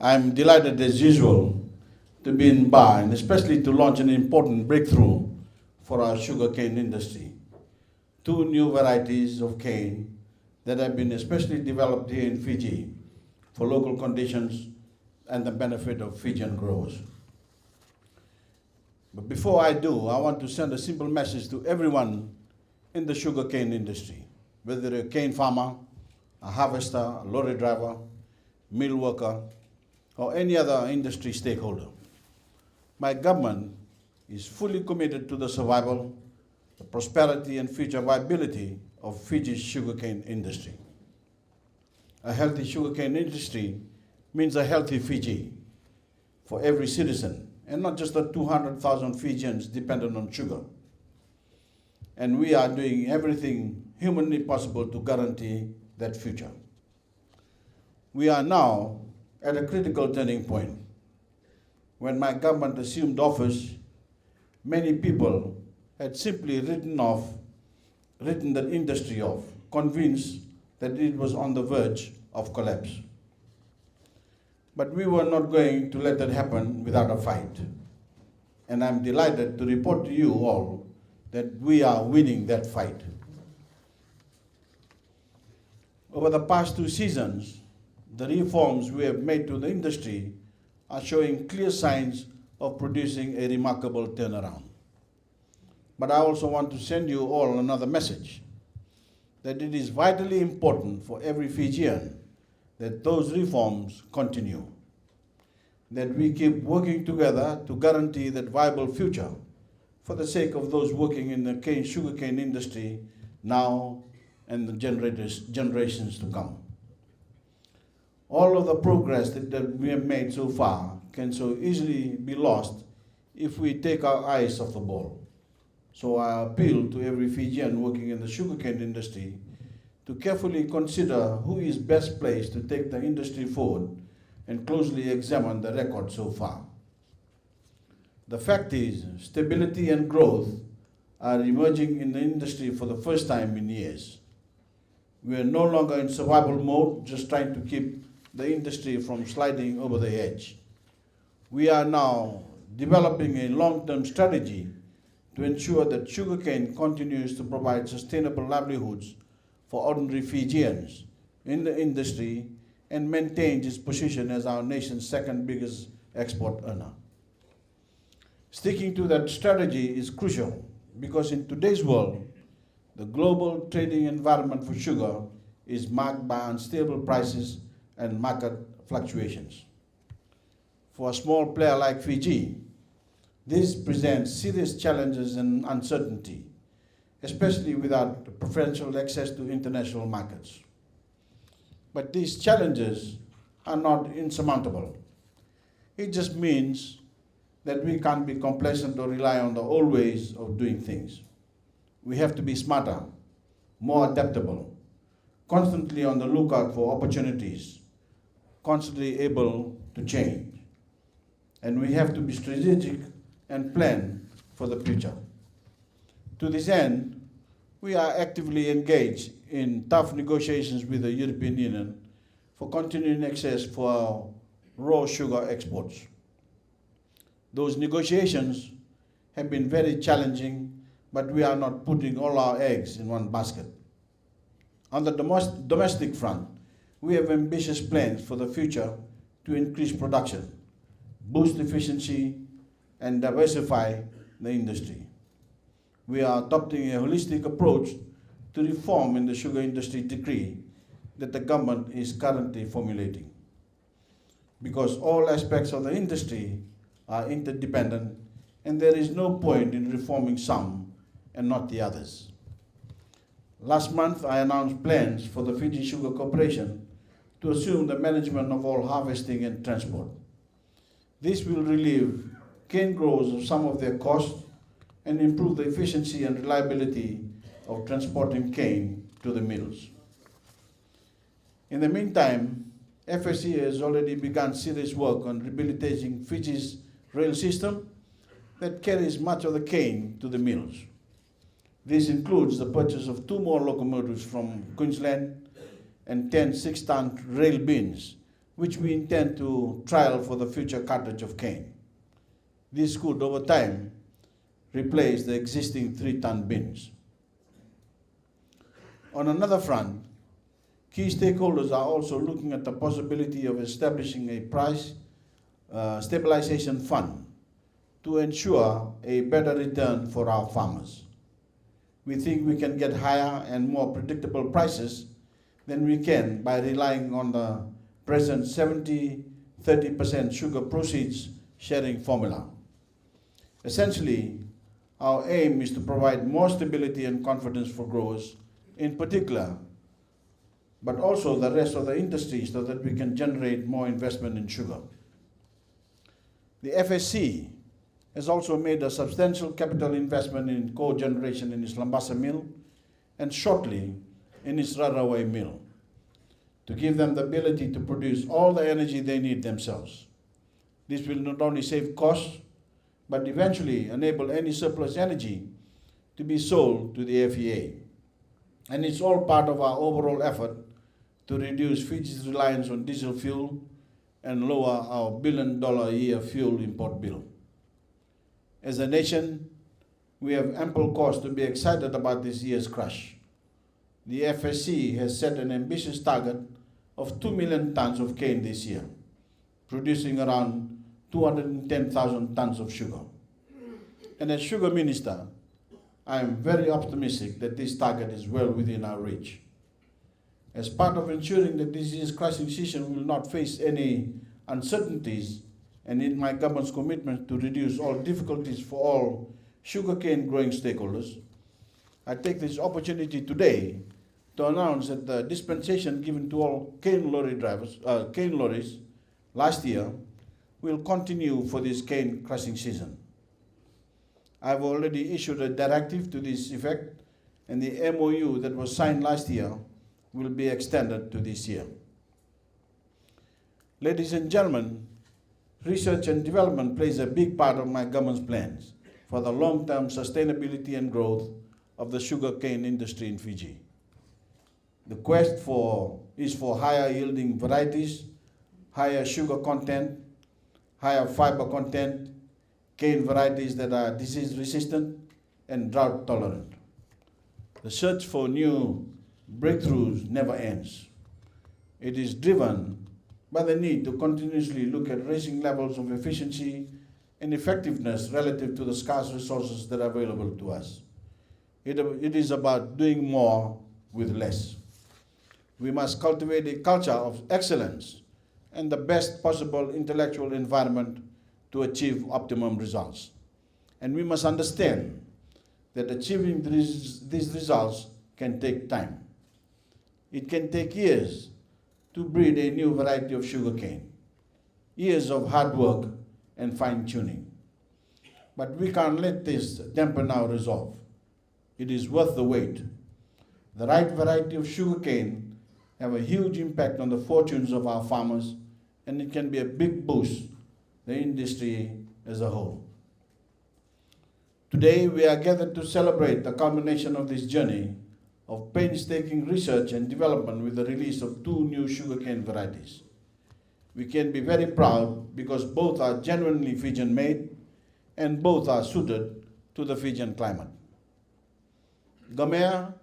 I'm delighted as usual to be in Ba and especially to launch an important breakthrough for our sugarcane industry. Two new varieties of cane that have been especially developed here in Fiji for local conditions and the benefit of Fijian growers. But before I do, I want to send a simple message to everyone in the sugarcane industry, whether you're a cane farmer, a harvester, a lorry driver, mill worker, or any other industry stakeholder. My government is fully committed to the survival, the prosperity and future viability of Fiji's sugarcane industry. A healthy sugarcane industry means a healthy Fiji for every citizen, and not just the 200,000 Fijians dependent on sugar. And we are doing everything humanly possible to guarantee that future. We are now at a critical turning point. When my government assumed office, many people had simply written the industry off, convinced that it was on the verge of collapse. But we were not going to let that happen without a fight. And I'm delighted to report to you all that we are winning that fight. Over the past 2 seasons, the reforms we have made to the industry are showing clear signs of producing a remarkable turnaround. But I also want to send you all another message, that it is vitally important for every Fijian that those reforms continue, that we keep working together to guarantee that viable future for the sake of those working in the sugarcane industry now and the generations to come. All of the progress that we have made so far can so easily be lost if we take our eyes off the ball. So I appeal to every Fijian working in the sugarcane industry to carefully consider who is best placed to take the industry forward and closely examine the record so far. The fact is, stability and growth are emerging in the industry for the first time in years. We are no longer in survival mode, just trying to keep the industry from sliding over the edge. We are now developing a long-term strategy to ensure that sugarcane continues to provide sustainable livelihoods for ordinary Fijians in the industry and maintains its position as our nation's second biggest export earner. Sticking to that strategy is crucial because in today's world, the global trading environment for sugar is marked by unstable prices and market fluctuations. For a small player like Fiji, this presents serious challenges and uncertainty, especially without preferential access to international markets. But these challenges are not insurmountable. It just means that we can't be complacent or rely on the old ways of doing things. We have to be smarter, more adaptable, constantly on the lookout for opportunities, constantly able to change. And we have to be strategic and plan for the future. To this end, we are actively engaged in tough negotiations with the European Union for continuing access for our raw sugar exports. Those negotiations have been very challenging, but we are not putting all our eggs in one basket. On the domestic front, we have ambitious plans for the future to increase production, boost efficiency, and diversify the industry. We are adopting a holistic approach to reform in the sugar industry decree that the government is currently formulating. Because all aspects of the industry are interdependent, and there is no point in reforming some and not the others. Last month, I announced plans for the Fiji Sugar Corporation to assume the management of all harvesting and transport. This will relieve cane growers of some of their costs and improve the efficiency and reliability of transporting cane to the mills. In the meantime, FSC has already begun serious work on rehabilitating Fiji's rail system that carries much of the cane to the mills. This includes the purchase of 2 more locomotives from Queensland and 10 6-ton rail bins, which we intend to trial for the future cartridge of cane. This could, over time, replace the existing 3-ton bins. On another front, key stakeholders are also looking at the possibility of establishing a price stabilization fund to ensure a better return for our farmers. We think we can get higher and more predictable prices than we can by relying on the present 70-30% sugar proceeds sharing formula. Essentially, our aim is to provide more stability and confidence for growers in particular, but also the rest of the industry so that we can generate more investment in sugar. The FSC has also made a substantial capital investment in cogeneration in its Lambasa mill and shortly in its Raraway mill to give them the ability to produce all the energy they need themselves. This will not only save costs, but eventually enable any surplus energy to be sold to the FEA. And it's all part of our overall effort to reduce Fiji's reliance on diesel fuel and lower our $1 billion a year fuel import bill. As a nation, we have ample cause to be excited about this year's crush. The FSC has set an ambitious target of 2 million tons of cane this year, producing around 210,000 tons of sugar. And as Sugar Minister, I am very optimistic that this target is well within our reach. As part of ensuring that this year's crushing season will not face any uncertainties, and in my government's commitment to reduce all difficulties for all sugarcane growing stakeholders, I take this opportunity today to announce that the dispensation given to all cane lorries last year will continue for this cane crushing season. I've already issued a directive to this effect, and the MOU that was signed last year will be extended to this year. Ladies and gentlemen, research and development plays a big part of my government's plans for the long-term sustainability and growth of the sugarcane industry in Fiji. The quest is for higher yielding varieties, higher sugar content, higher fiber content, cane varieties that are disease resistant and drought tolerant. The search for new breakthroughs never ends. It is driven by the need to continuously look at raising levels of efficiency and effectiveness relative to the scarce resources that are available to us. It is about doing more with less. We must cultivate a culture of excellence and the best possible intellectual environment to achieve optimum results. And we must understand that achieving these results can take time. It can take years to breed a new variety of sugarcane, years of hard work and fine-tuning. But we can't let this dampen our resolve. It is worth the wait. The right variety of sugarcane have a huge impact on the fortunes of our farmers, and it can be a big boost the industry as a whole. Today, we are gathered to celebrate the culmination of this journey of painstaking research and development with the release of 2 new sugarcane varieties. We can be very proud because both are genuinely Fijian made and both are suited to the Fijian climate. Qamea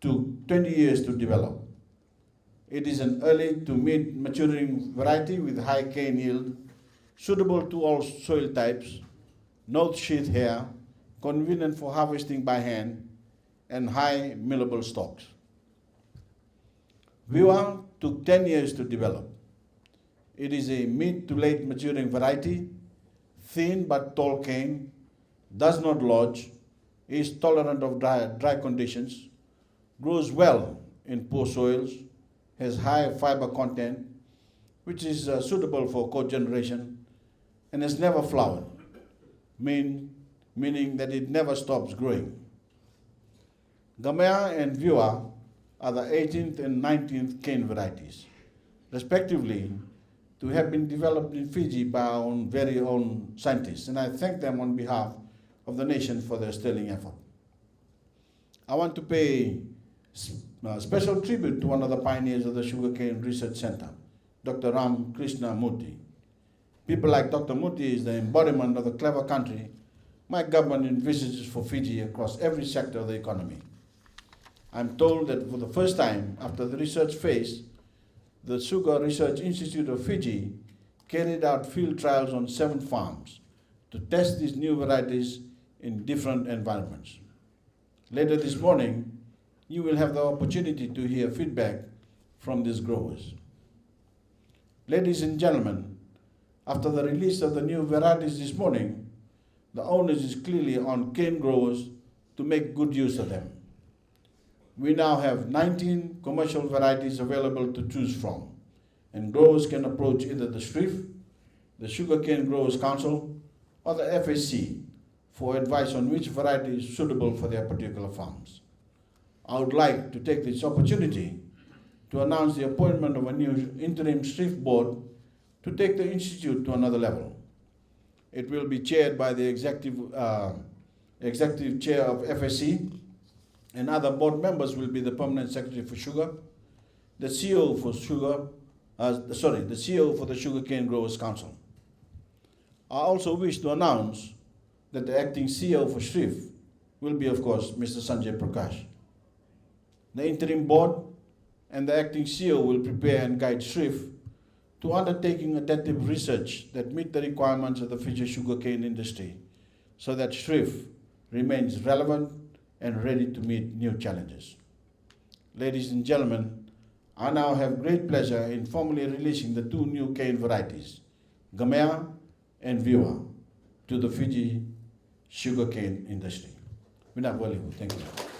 took 20 years to develop. It is an early to mid maturing variety with high cane yield, suitable to all soil types, no sheath hair, convenient for harvesting by hand, and high millable stalks. Viwa took 10 years to develop. It is a mid to late maturing variety, thin but tall cane, does not lodge, is tolerant of dry conditions, grows well in poor soils, has high fiber content, which is suitable for cogeneration, and has never flowered, meaning that it never stops growing. Qamea and Viwa are the 18th and 19th cane varieties, respectively, to have been developed in Fiji by our very own scientists, and I thank them on behalf of the nation for their sterling effort. I want to pay special tribute to one of the pioneers of the Sugarcane Research Center, Dr. Ram Krishna Murthy. People like Dr. Murthy is the embodiment of the clever country my government envisages for Fiji across every sector of the economy. I'm told that for the first time after the research phase, the Sugar Research Institute of Fiji carried out field trials on 7 farms to test these new varieties in different environments. Later this morning, you will have the opportunity to hear feedback from these growers. Ladies and gentlemen, after the release of the new varieties this morning, the onus is clearly on cane growers to make good use of them. We now have 19 commercial varieties available to choose from, and growers can approach either the STRIF, the Sugarcane Growers Council, or the FSC for advice on which variety is suitable for their particular farms. I would like to take this opportunity to announce the appointment of a new interim STRIF board to take the Institute to another level. It will be chaired by the executive chair of FSC, and other board members will be the permanent secretary for sugar, the CEO for the CEO for the Sugarcane Growers Council. I also wish to announce that the acting CEO for STRIF will be, of course, Mr. Sanjay Prakash. The interim board and the acting CEO will prepare and guide STRIF to undertaking attentive research that meet the requirements of the Fiji sugarcane industry so that STRIF remains relevant and ready to meet new challenges. Ladies and gentlemen, I now have great pleasure in formally releasing the 2 new cane varieties, Qamea and Viwa, to the Fiji sugarcane industry. Thank you.